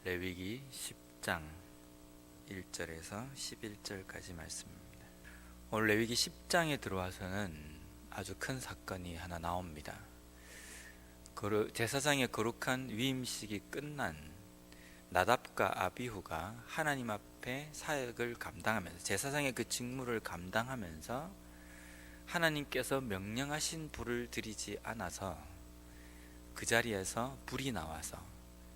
레위기 10장 1절에서 11절까지 말씀입니다. 오늘 레위기 10장에 들어와서는 아주 큰 사건이 하나 나옵니다. 제사장의 거룩한 위임식이 끝난 나답과 아비후가 하나님 앞에 사역을 감당하면서, 제사장의 그 직무를 감당하면서 하나님께서 명령하신 불을 드리지 않아서 그 자리에서 불이 나와서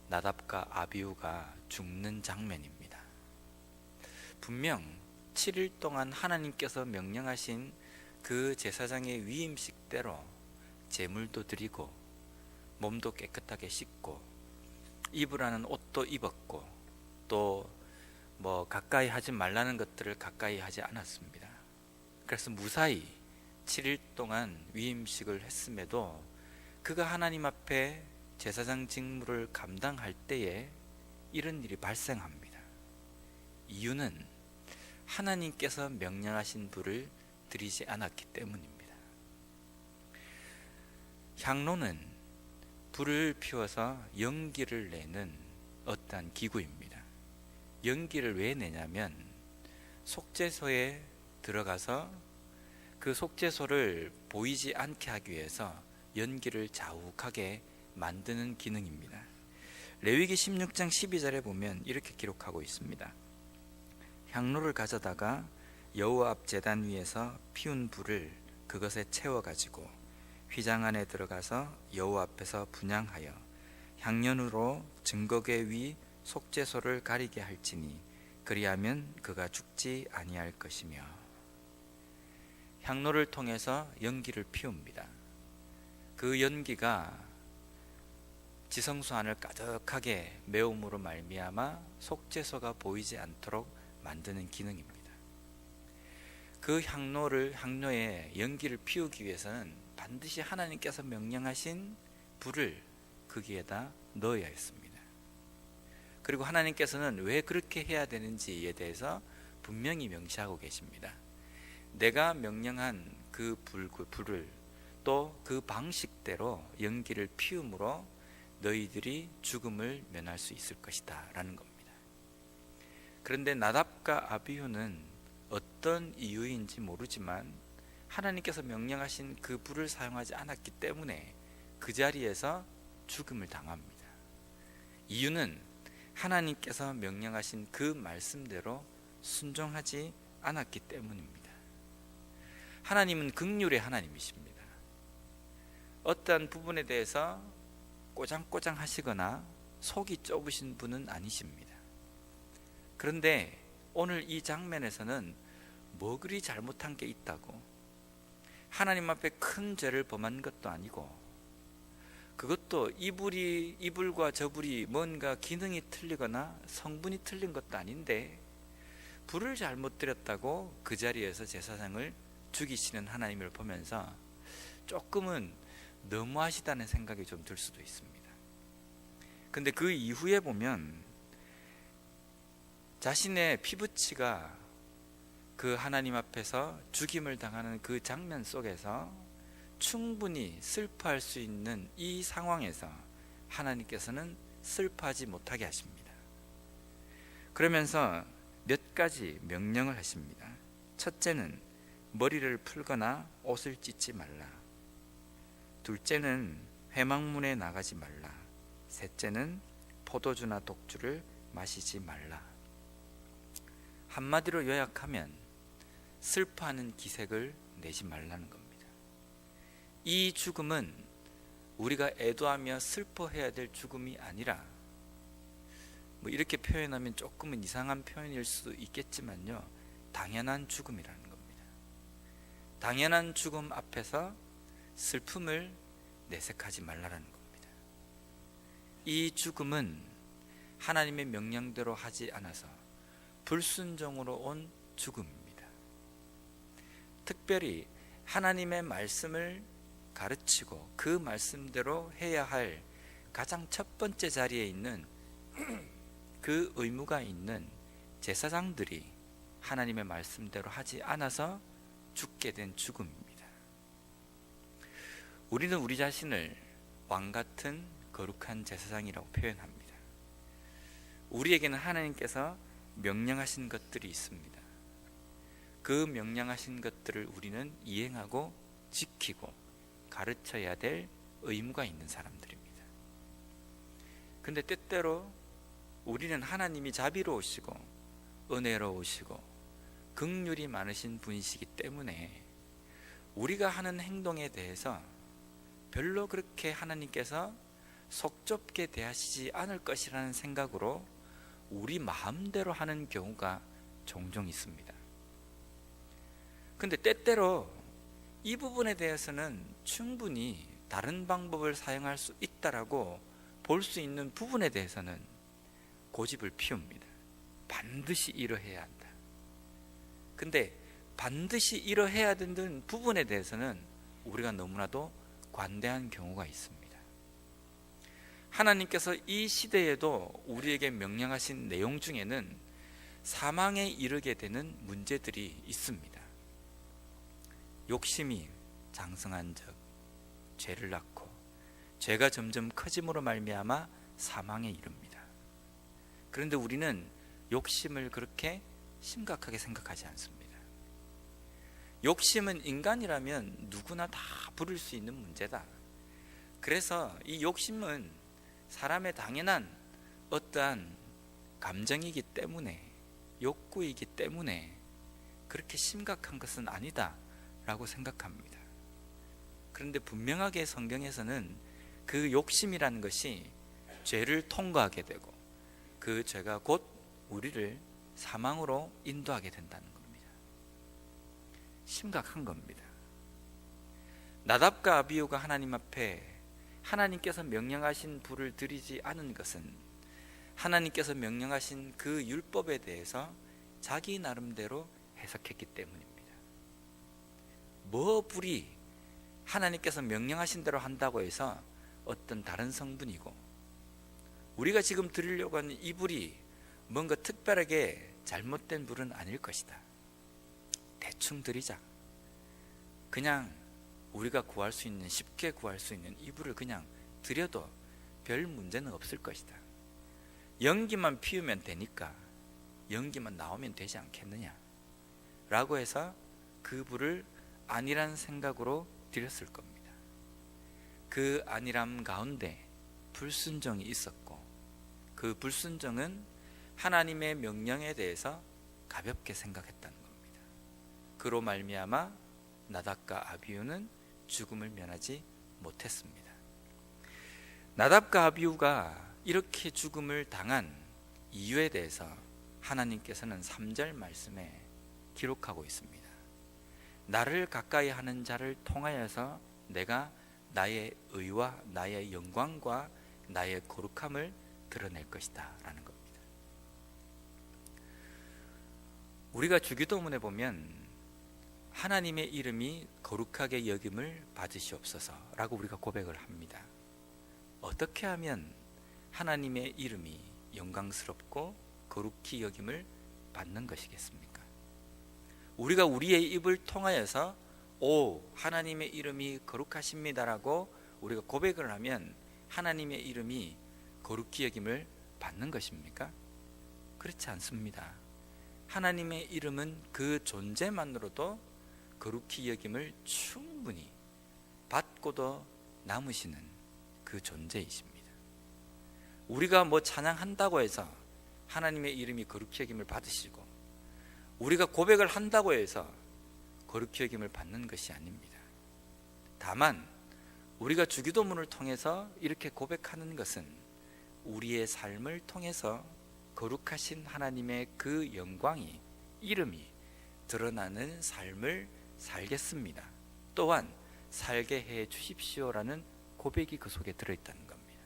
나답과 아비후가 죽는 장면입니다. 분명 7일 동안 하나님께서 명령하신 그 제사장의 위임식대로 제물도 드리고 몸도 깨끗하게 씻고 입으라는 옷도 입었고, 또 가까이 하지 말라는 것들을 가까이 하지 않았습니다. 그래서 무사히 7일 동안 위임식을 했음에도 그가 하나님 앞에 제사장 직무를 감당할 때에 이런 일이 발생합니다. 이유는 하나님께서 명령하신 불을 드리지 않았기 때문입니다. 향로는 불을 피워서 연기를 내는 어떠한 기구입니다. 연기를 왜 내냐면 속죄소에 들어가서 그 속죄소를 보이지 않게 하기 위해서 연기를 자욱하게 만드는 기능입니다. 레위기 16장 12절에 보면 이렇게 기록하고 있습니다. 향로를 가져다가 여호와 앞 제단 위에서 피운 불을 그것에 채워가지고 휘장 안에 들어가서 여호와 앞에서 분향하여 향연으로 증거궤 위 속죄소를 가리게 할지니 그리하면 그가 죽지 아니할 것이며. 향로를 통해서 연기를 피웁니다. 그 연기가 지성소 안을 가득하게 메움으로 말미암아 속죄소가 보이지 않도록 만드는 기능입니다. 그 향로에 연기를 피우기 위해서는 반드시 하나님께서 명령하신 불을 거기에다 넣어야 했습니다. 그리고 하나님께서는 왜 그렇게 해야 되는지에 대해서 분명히 명시하고 계십니다. 내가 명령한 그 불을 또 그 방식대로 연기를 피움으로 너희들이 죽음을 면할 수 있을 것이다 라는 겁니다. 그런데 나답과 아비후는 어떤 이유인지 모르지만 하나님께서 명령하신 그 불을 사용하지 않았기 때문에 그 자리에서 죽음을 당합니다. 이유는 하나님께서 명령하신 그 말씀대로 순종하지 않았기 때문입니다. 하나님은 긍휼의 하나님이십니다. 어떠한 부분에 대해서 꼬장꼬장 하시거나 속이 좁으신 분은 아니십니다. 그런데 오늘 이 장면에서는 뭐 그리 잘못한 게 있다고, 하나님 앞에 큰 죄를 범한 것도 아니고, 그것도 이불과 저불이 뭔가 기능이 틀리거나 성분이 틀린 것도 아닌데 불을 잘못 드렸다고 그 자리에서 제사장을 죽이시는 하나님을 보면서 조금은 너무하시다는 생각이 좀 들 수도 있습니다. 근데 그 이후에 보면 자신의 피부치가 그 하나님 앞에서 죽임을 당하는 그 장면 속에서 충분히 슬퍼할 수 있는 이 상황에서 하나님께서는 슬퍼하지 못하게 하십니다. 그러면서 몇 가지 명령을 하십니다. 첫째는 머리를 풀거나 옷을 찢지 말라. 둘째는 회막문에 나가지 말라. 셋째는 포도주나 독주를 마시지 말라. 한마디로 요약하면 슬퍼하는 기색을 내지 말라는 겁니다. 이 죽음은 우리가 애도하며 슬퍼해야 될 죽음이 아니라, 이렇게 표현하면 조금은 이상한 표현일 수도 있겠지만요, 당연한 죽음이라는 겁니다. 당연한 죽음 앞에서 슬픔을 내색하지 말라는 겁니다. 이 죽음은 하나님의 명령대로 하지 않아서 불순종으로 온 죽음입니다. 특별히 하나님의 말씀을 가르치고 그 말씀대로 해야 할 가장 첫 번째 자리에 있는 그 의무가 있는 제사장들이 하나님의 말씀대로 하지 않아서 죽게 된 죽음입니다. 우리는 우리 자신을 왕같은 거룩한 제사장이라고 표현합니다. 우리에게는 하나님께서 명령하신 것들이 있습니다. 그 명령하신 것들을 우리는 이행하고 지키고 가르쳐야 될 의무가 있는 사람들입니다. 근데 때때로 우리는 하나님이 자비로우시고 은혜로우시고 긍휼이 많으신 분이시기 때문에 우리가 하는 행동에 대해서 별로 그렇게 하나님께서 속 좁게 대하시지 않을 것이라는 생각으로 우리 마음대로 하는 경우가 종종 있습니다. 근데 때때로 이 부분에 대해서는 충분히 다른 방법을 사용할 수 있다라고 볼 수 있는 부분에 대해서는 고집을 피웁니다. 반드시 이러해야 한다. 근데 반드시 이러해야 되는 부분에 대해서는 우리가 너무나도 관대한 경우가 있습니다. 하나님께서 이 시대에도 우리에게 명령하신 내용 중에는 사망에 이르게 되는 문제들이 있습니다. 욕심이 장성한 적, 죄를 낳고 죄가 점점 커짐으로 말미암아 사망에 이릅니다. 그런데 우리는 욕심을 그렇게 심각하게 생각하지 않습니다. 욕심은 인간이라면 누구나 다 부릴 수 있는 문제다. 그래서 이 욕심은 사람의 당연한 어떠한 감정이기 때문에, 욕구이기 때문에 그렇게 심각한 것은 아니다 라고 생각합니다. 그런데 분명하게 성경에서는 그 욕심이라는 것이 죄를 통과하게 되고 그 죄가 곧 우리를 사망으로 인도하게 된다는 겁니다. 심각한 겁니다. 나답과 아비후가 하나님 앞에 하나님께서 명령하신 불을 들이지 않은 것은 하나님께서 명령하신 그 율법에 대해서 자기 나름대로 해석했기 때문입니다. 뭐 불이 하나님께서 명령하신 대로 한다고 해서 어떤 다른 성분이고, 우리가 지금 드리려고 하는 이 불이 뭔가 특별하게 잘못된 불은 아닐 것이다. 대충 드리자. 그냥 우리가 구할 수 있는, 쉽게 구할 수 있는 이 불을 그냥 드려도 별 문제는 없을 것이다. 연기만 피우면 되니까 연기만 나오면 되지 않겠느냐 라고 해서 그 불을 아니란 생각으로 드렸을 겁니다. 그 아니람 가운데 불순종이 있었고, 그 불순종은 하나님의 명령에 대해서 가볍게 생각했다는 겁니다. 그로 말미암아 나답과 아비후는 죽음을 면하지 못했습니다. 나답과 아비후가 이렇게 죽음을 당한 이유에 대해서 하나님께서는 3절 말씀에 기록하고 있습니다. 나를 가까이 하는 자를 통하여서 내가 나의 의와 나의 영광과 나의 거룩함을 드러낼 것이다 라는 겁니다. 우리가 주기도문에 보면 하나님의 이름이 거룩하게 여김을 받으시옵소서 라고 우리가 고백을 합니다. 어떻게 하면 하나님의 이름이 영광스럽고 거룩히 여김을 받는 것이겠습니까? 우리가 우리의 입을 통하여서 오, 하나님의 이름이 거룩하십니다라고 우리가 고백을 하면 하나님의 이름이 거룩히 여김을 받는 것입니까? 그렇지 않습니다. 하나님의 이름은 그 존재만으로도 거룩히 여김을 충분히 받고도 남으시는 그 존재이십니다. 우리가 뭐 찬양한다고 해서 하나님의 이름이 거룩히 여김을 받으시고, 우리가 고백을 한다고 해서 거룩히 여김을 받는 것이 아닙니다. 다만 우리가 주기도문을 통해서 이렇게 고백하는 것은 우리의 삶을 통해서 거룩하신 하나님의 그 영광이, 이름이 드러나는 삶을 살겠습니다. 또한 살게 해 주십시오라는 고백이 그 속에 들어있다는 겁니다.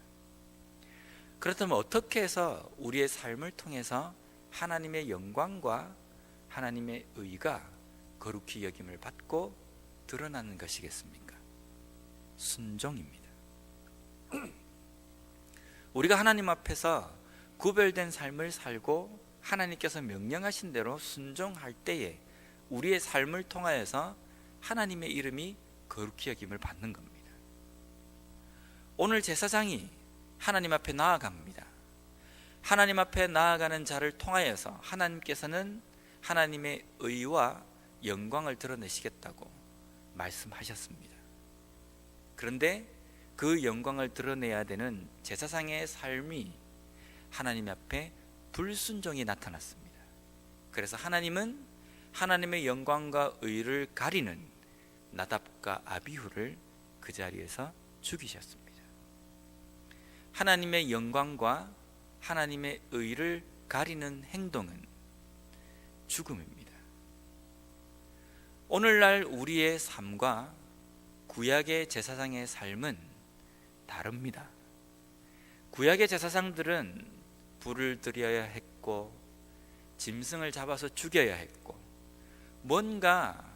그렇다면 어떻게 해서 우리의 삶을 통해서 하나님의 영광과 하나님의 의가 거룩히 여김을 받고 드러나는 것이겠습니까? 순종입니다. 우리가 하나님 앞에서 구별된 삶을 살고 하나님께서 명령하신 대로 순종할 때에 우리의 삶을 통하여서 하나님의 이름이 거룩히 여김을 받는 겁니다. 오늘 제사장이 하나님 앞에 나아갑니다. 하나님 앞에 나아가는 자를 통하여서 하나님께서는 하나님의 의와 영광을 드러내시겠다고 말씀하셨습니다. 그런데 그 영광을 드러내야 되는 제사장의 삶이 하나님 앞에 불순종이 나타났습니다. 그래서 하나님은 하나님의 영광과 의를 가리는 나답과 아비후를 그 자리에서 죽이셨습니다. 하나님의 영광과 하나님의 의를 가리는 행동은 죽음입니다. 오늘날 우리의 삶과 구약의 제사장의 삶은 다릅니다. 구약의 제사장들은 불을 들여야 했고 짐승을 잡아서 죽여야 했고 뭔가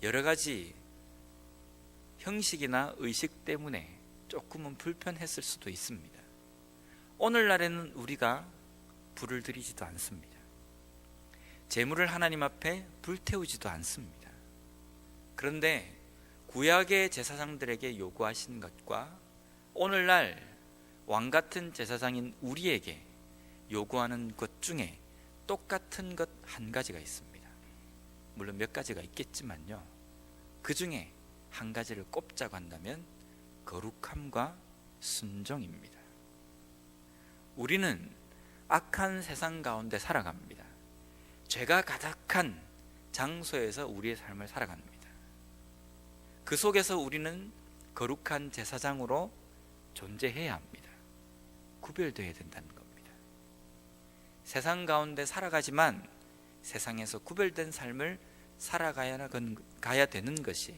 여러 가지 형식이나 의식 때문에 조금은 불편했을 수도 있습니다. 오늘날에는 우리가 불을 들이지도 않습니다. 제물을 하나님 앞에 불태우지도 않습니다. 그런데 구약의 제사장들에게 요구하신 것과 오늘날 왕같은 제사장인 우리에게 요구하는 것 중에 똑같은 것 한 가지가 있습니다. 물론 몇 가지가 있겠지만요, 그 중에 한 가지를 꼽자고 한다면 거룩함과 순종입니다. 우리는 악한 세상 가운데 살아갑니다. 죄가 가득한 장소에서 우리의 삶을 살아갑니다. 그 속에서 우리는 거룩한 제사장으로 존재해야 합니다. 구별되어야 된다는 겁니다. 세상 가운데 살아가지만 세상에서 구별된 삶을 살아가야 되는 것이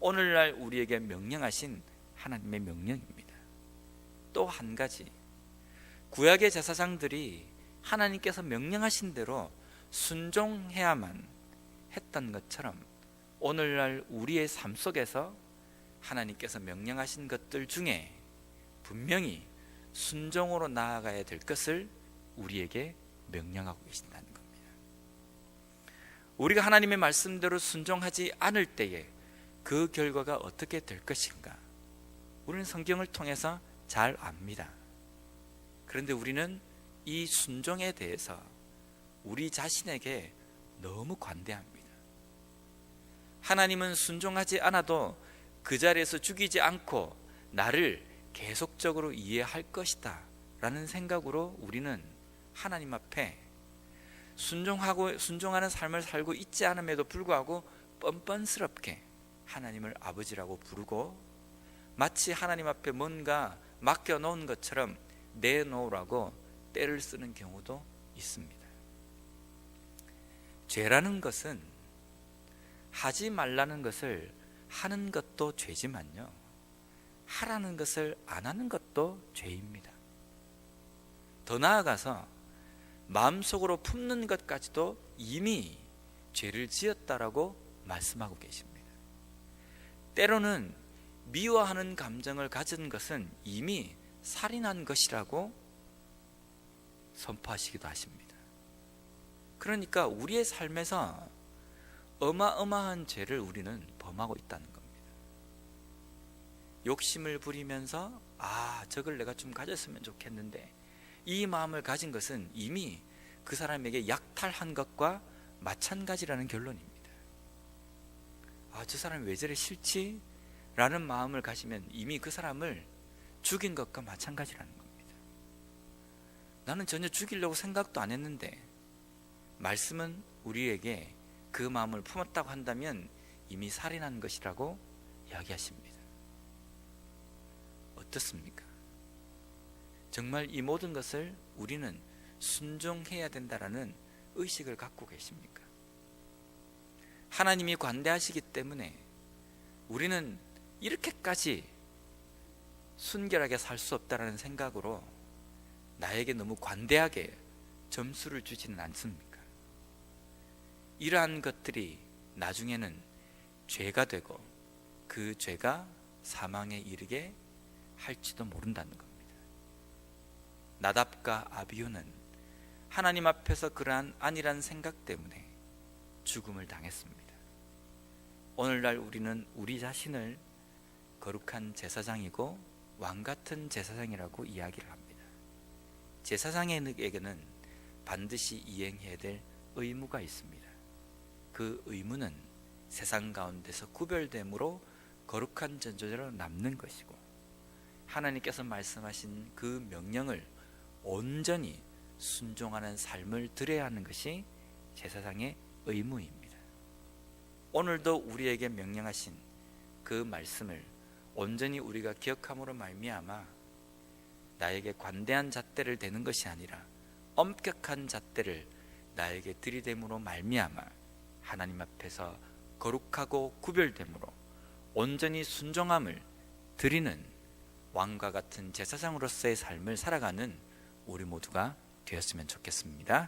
오늘날 우리에게 명령하신 하나님의 명령입니다. 또 한 가지, 구약의 제사장들이 하나님께서 명령하신 대로 순종해야만 했던 것처럼 오늘날 우리의 삶 속에서 하나님께서 명령하신 것들 중에 분명히 순종으로 나아가야 될 것을 우리에게 명령하고 계신다는 겁니다. 우리가 하나님의 말씀대로 순종하지 않을 때에 그 결과가 어떻게 될 것인가, 우리는 성경을 통해서 잘 압니다. 그런데 우리는 이 순종에 대해서 우리 자신에게 너무 관대합니다. 하나님은 순종하지 않아도 그 자리에서 죽이지 않고 나를 계속적으로 이해할 것이다 라는 생각으로 우리는 하나님 앞에 순종하는 삶을 살고 있지 않음에도 불구하고 뻔뻔스럽게 하나님을 아버지라고 부르고 마치 하나님 앞에 뭔가 맡겨놓은 것처럼 내놓으라고 때를 쓰는 경우도 있습니다. 죄라는 것은 하지 말라는 것을 하는 것도 죄지만요, 하라는 것을 안 하는 것도 죄입니다. 더 나아가서 마음속으로 품는 것까지도 이미 죄를 지었다라고 말씀하고 계십니다. 때로는 미워하는 감정을 가진 것은 이미 살인한 것이라고 선포하시기도 하십니다. 그러니까 우리의 삶에서 어마어마한 죄를 우리는 범하고 있다는 겁니다. 욕심을 부리면서 저걸 내가 좀 가졌으면 좋겠는데, 이 마음을 가진 것은 이미 그 사람에게 약탈한 것과 마찬가지라는 결론입니다. 저 사람이 왜 저래 싫지? 라는 마음을 가지면 이미 그 사람을 죽인 것과 마찬가지라는 겁니다. 나는 전혀 죽이려고 생각도 안 했는데 말씀은 우리에게 그 마음을 품었다고 한다면 이미 살인한 것이라고 이야기하십니다. 어떻습니까? 정말 이 모든 것을 우리는 순종해야 된다라는 의식을 갖고 계십니까? 하나님이 관대하시기 때문에 우리는 이렇게까지 순결하게 살 수 없다라는 생각으로 나에게 너무 관대하게 점수를 주지는 않습니까? 이러한 것들이 나중에는 죄가 되고 그 죄가 사망에 이르게 할지도 모른다는 겁니다. 나답과 아비후는 하나님 앞에서 그러한 아니란 생각 때문에 죽음을 당했습니다. 오늘날 우리는 우리 자신을 거룩한 제사장이고 왕같은 제사장이라고 이야기를 합니다. 제사장에게는 반드시 이행해야 될 의무가 있습니다. 그 의무는 세상 가운데서 구별됨으로 거룩한 전조제로 남는 것이고, 하나님께서 말씀하신 그 명령을 온전히 순종하는 삶을 드려야 하는 것이 제사장의 의무입니다. 오늘도 우리에게 명령하신 그 말씀을 온전히 우리가 기억함으로 말미암아 나에게 관대한 잣대를 대는 것이 아니라 엄격한 잣대를 나에게 들이댐으로 말미암아 하나님 앞에서 거룩하고 구별됨으로 온전히 순종함을 드리는 왕과 같은 제사장으로서의 삶을 살아가는 우리 모두가 되었으면 좋겠습니다.